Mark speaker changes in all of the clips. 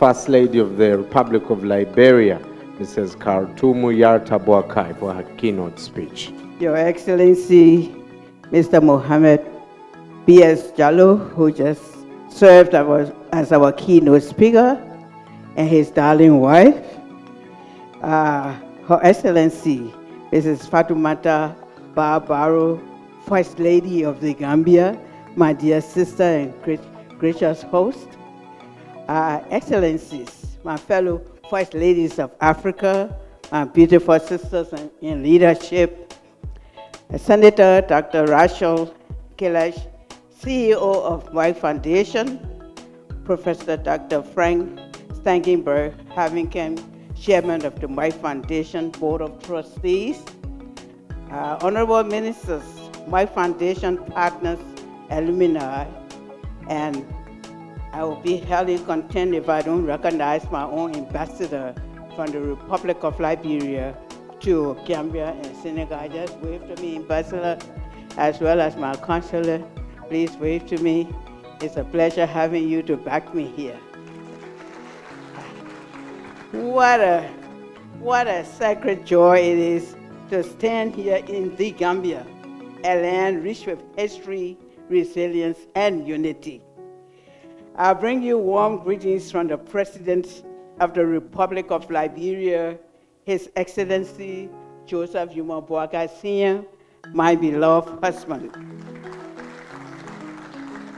Speaker 1: First Lady of the Republic of Liberia, Mrs. KARTUMU YARTA BOAKAI, for her keynote speech.
Speaker 2: Your Excellency, Mr. Mohammed B.S. Jallo, who just served as our keynote speaker, and his darling wife, Her Excellency, Mrs. Fatoumatta Bah Barrow, First Lady of the Gambia, my dear sister and gracious host, Excellencies, my fellow First Ladies of Africa, my beautiful sisters in leadership, Senator Dr. Rachel Kelesh, CEO of Merck Foundation, Professor Dr. Frank Stankenberg, Havington, Chairman of the Merck Foundation Board of Trustees, Honorable Ministers, Merck Foundation partners at Luminary, and I will be highly content if I don't recognize my own ambassador from the Republic of Liberia to Gambia and Senegal. Just wave to me, Ambassador, as well as my consular. Please wave to me. It's a pleasure having you to back me here. What a sacred joy it is to stand here in the Gambia, a land rich with history, resilience, and unity. I bring you warm greetings from the President of the Republic of Liberia, His Excellency Joseph Jomo Boakai Sr., my beloved husband.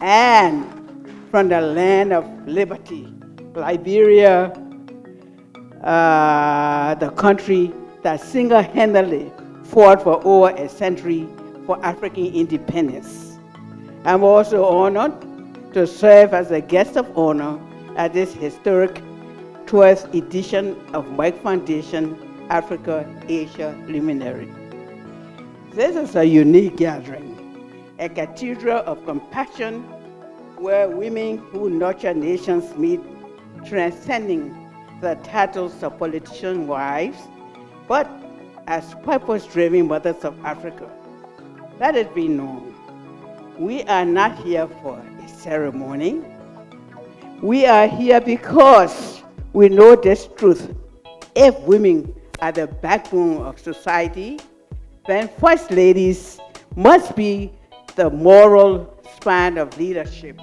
Speaker 2: And from the land of liberty, Liberia, the country that single-handedly fought for over a century for African independence. I'm also honored to serve as a guest of honor at this historic 12th edition of Merck Foundation Africa Asia Luminary. This is a unique gathering, a cathedral of compassion where women who nurture nations meet, transcending the titles of politician wives, but as purpose-driven mothers of Africa. Let it be known, we are not here for a ceremony. We are here because we know this truth. If women are the backbone of society, then First Ladies must be the moral span of leadership.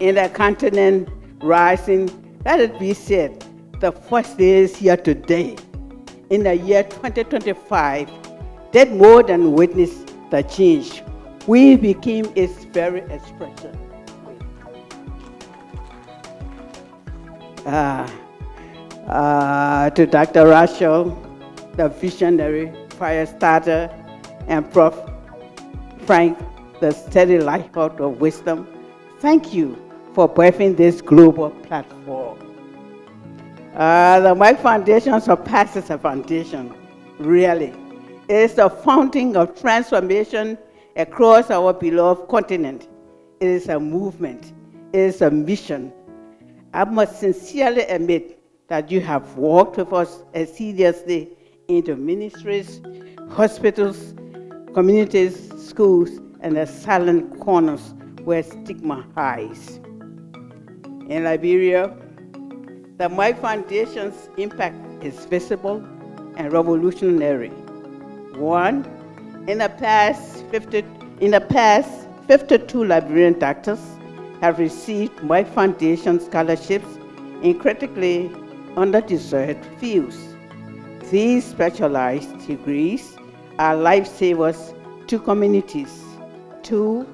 Speaker 2: In the continent rising, let it be said, the First Ladies here today, in the year 2025, did more than witness the change. We became its very expression. To Dr. Rachel, the visionary fire starter, and Prof. Frank, the steady lighthouse of wisdom, thank you for birthing this global platform. The Merck Foundation surpasses a foundation, really. It is the fountain of transformation across our beloved continent. It is a movement. It is a mission. I must sincerely admit that you have worked with us assiduously into ministries, hospitals, communities, schools, and the silent corners where stigma hides. In Liberia, the Merck Foundation's impact is visible and revolutionary. One, in the past 52 Liberian doctors have received Merck Foundation scholarships in critically underdeserved fields. These specialized degrees are lifesavers to communities. Two,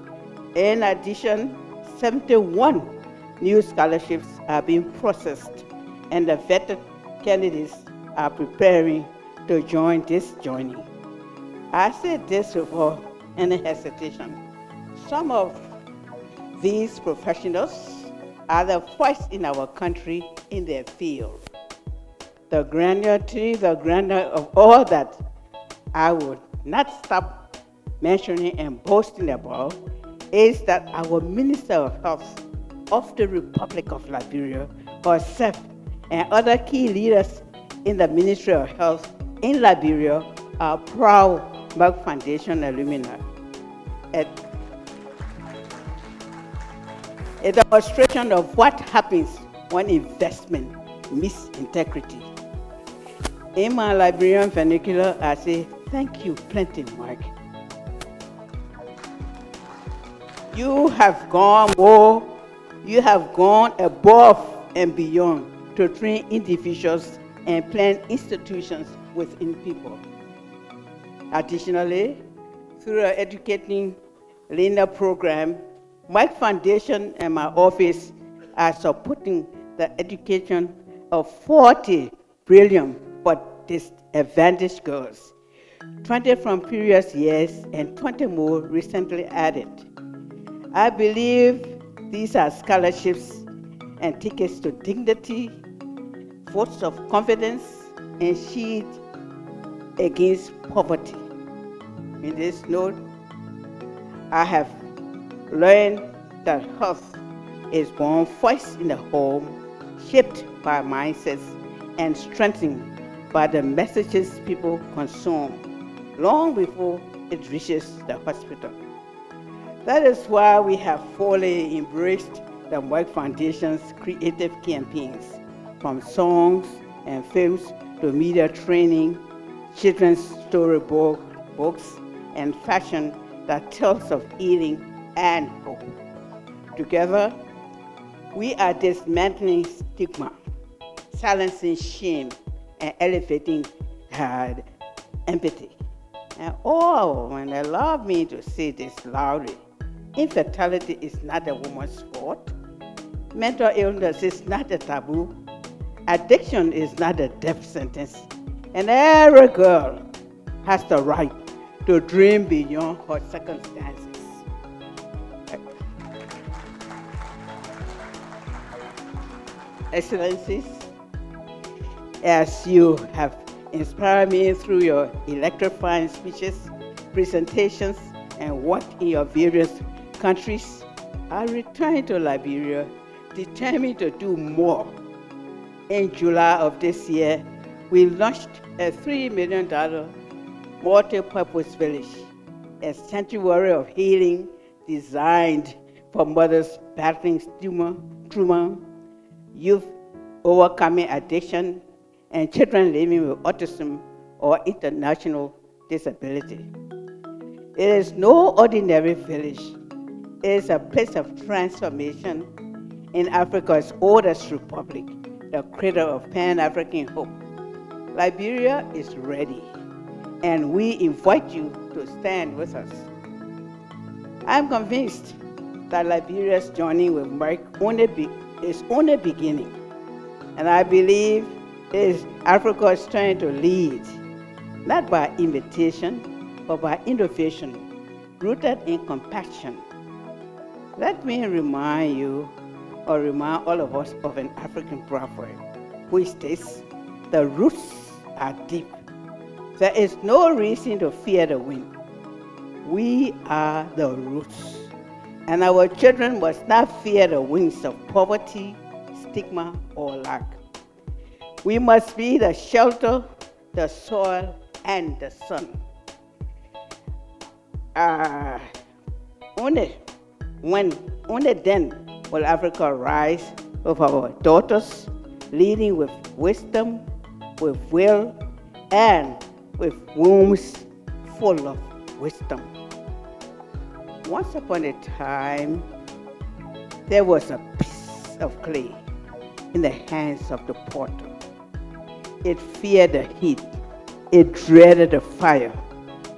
Speaker 2: in addition, 71 new scholarships are being processed, and the vetted candidates are preparing to join this journey. I say this without any hesitation. Some of these professionals are the first in our country in their field. The grandeur of all that I would not stop mentioning and boasting about is that our Minister of Health of the Republic of Liberia, herself, and other key leaders in the Ministry of Health in Liberia are proud Merck Foundation alumni. a demonstration of what happens when investment meets integrity. In my Liberian vernacular, I say, thank you plenty, Mike. You have gone above and beyond to train individuals and plan institutions within people. Additionally, through our Educating Learner program, Merck Foundation and my office are supporting the education of 40 brilliant but disadvantaged girls, 20 from previous years and 20 more recently added. I believe these are scholarships and tickets to dignity, votes of confidence, and shield against poverty. In this note, I have learned that health is born first in the home, shaped by mindsets and strengthened by the messages people consume long before it reaches the hospital. That is why we have fully embraced the Merck Foundation's creative campaigns, from songs and films to media training, children's storybook books, and fashion that tells of healing and hope. Together, we are dismantling stigma, silencing shame, and elevating empathy. And allow me to say this loudly, infertility is not a woman's fault. Mental illness is not a taboo. Addiction is not a death sentence. And every girl has the right to dream beyond her circumstances. Excellencies, as you have inspired me through your electrifying speeches, presentations, and work in your various countries, I return to Liberia determined to do more. In July of this year, we launched a $3 million multi-purpose village, a sanctuary of healing designed for mothers battling trauma, youth overcoming addiction, and children living with autism or international disability. It is no ordinary village. It is a place of transformation in Africa's oldest republic, the cradle of Pan-African hope. Liberia is ready, and we invite you to stand with us. I'm convinced that Liberia's journey with Merck is only beginning, and I believe Africa is trying to lead, not by invitation, but by innovation, rooted in compassion. Let me remind all of us of an African proverb, which states, the roots are deep. There is no reason to fear the wind. We are the roots, and our children must not fear the winds of poverty, stigma, or lack. We must be the shelter, the soil, and the sun. Only then will Africa rise with our daughters, leading with wisdom, with will, and with wombs full of wisdom. Once upon a time, there was a piece of clay in the hands of the potter. It feared the heat. It dreaded the fire.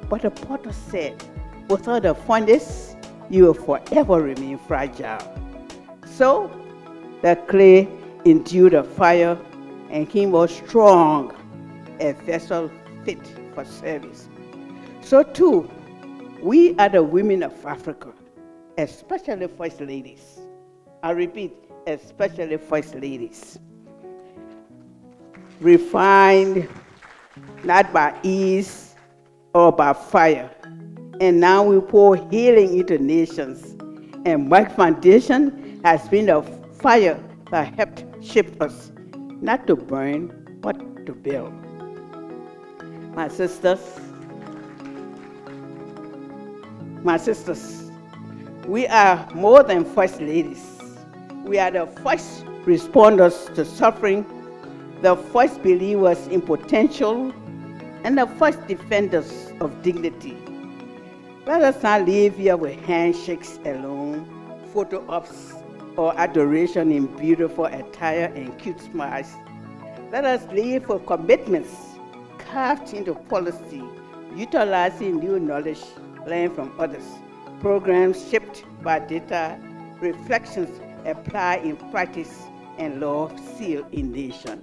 Speaker 2: But the potter said, without the furnace, you will forever remain fragile. So the clay endured the fire and came out strong, a vessel fit for service. So too, we are the women of Africa, especially first ladies. I repeat, especially first ladies. Refined not by ease or by fire. And now we pour healing into nations. And Merck Foundation has been a fire that helped shape us, not to burn, but to build. My sisters, we are more than first ladies. We are the first responders to suffering, the first believers in potential, and the first defenders of dignity. Let us not live here with handshakes alone, photo ops, or adoration in beautiful attire and cute smiles. Let us live for commitments carved into policy, utilizing new knowledge learned from others, programs shaped by data, reflections applied in practice, and love sealed in nation.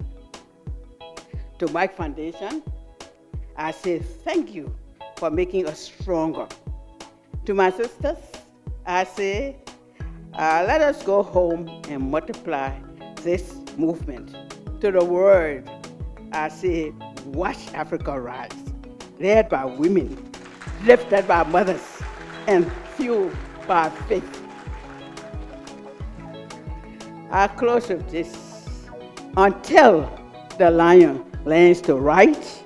Speaker 2: To Merck Foundation, I say thank you for making us stronger. To my sisters, I say, let us go home and multiply this movement. To the world, I say, watch Africa rise, led by women, lifted by mothers, and fueled by faith. I close with this. Until the lion learns to write,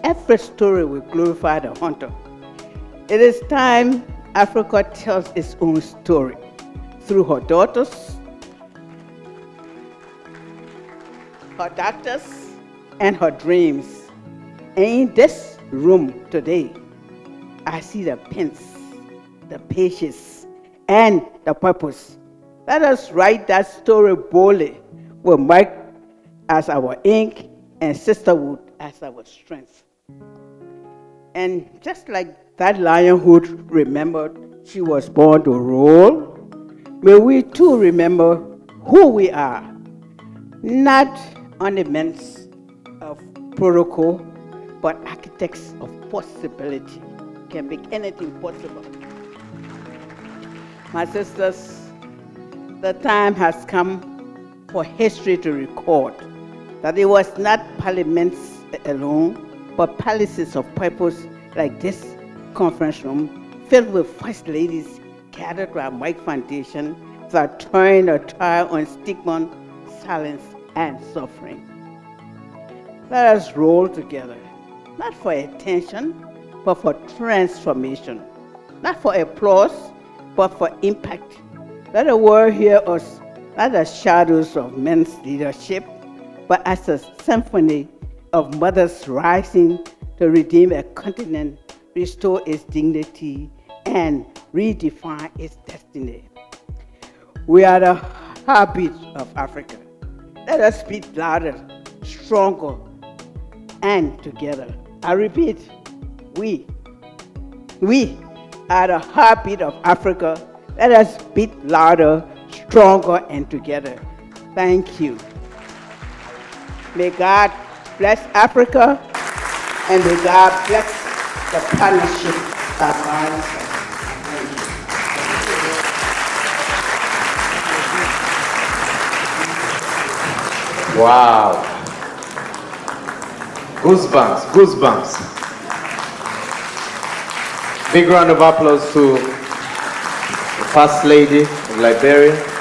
Speaker 2: every story will glorify the hunter. It is time Africa tells its own story through her daughters, her doctors, and her dreams. And in this room today, I see the pens, the patience, and the purpose. Let us write that story boldly with Merck as our ink and sisterhood as our strength. And just like that lionhood remembered she was born to rule, may we too remember who we are, not ornaments of protocol, but architects of possibility. Can make anything possible. My sisters, the time has come for history to record that it was not parliaments alone, but palaces of purpose like this conference room filled with first ladies gathered by Merck Foundation that turned a trial on stigma, silence, and suffering. Let us roll together, not for attention, but for transformation, not for applause, but for impact. Let the world hear us not as shadows of men's leadership, but as a symphony of mothers rising to redeem a continent, restore its dignity, and redefine its destiny. We are the heartbeat of Africa. Let us speak louder, stronger, and together. I repeat, we are the heartbeat of Africa. Let us beat louder, stronger, and together. Thank you. May God bless Africa, and may God bless the partnership that binds us.
Speaker 1: Wow. Goosebumps, goosebumps. Big round of applause to the First Lady of Liberia.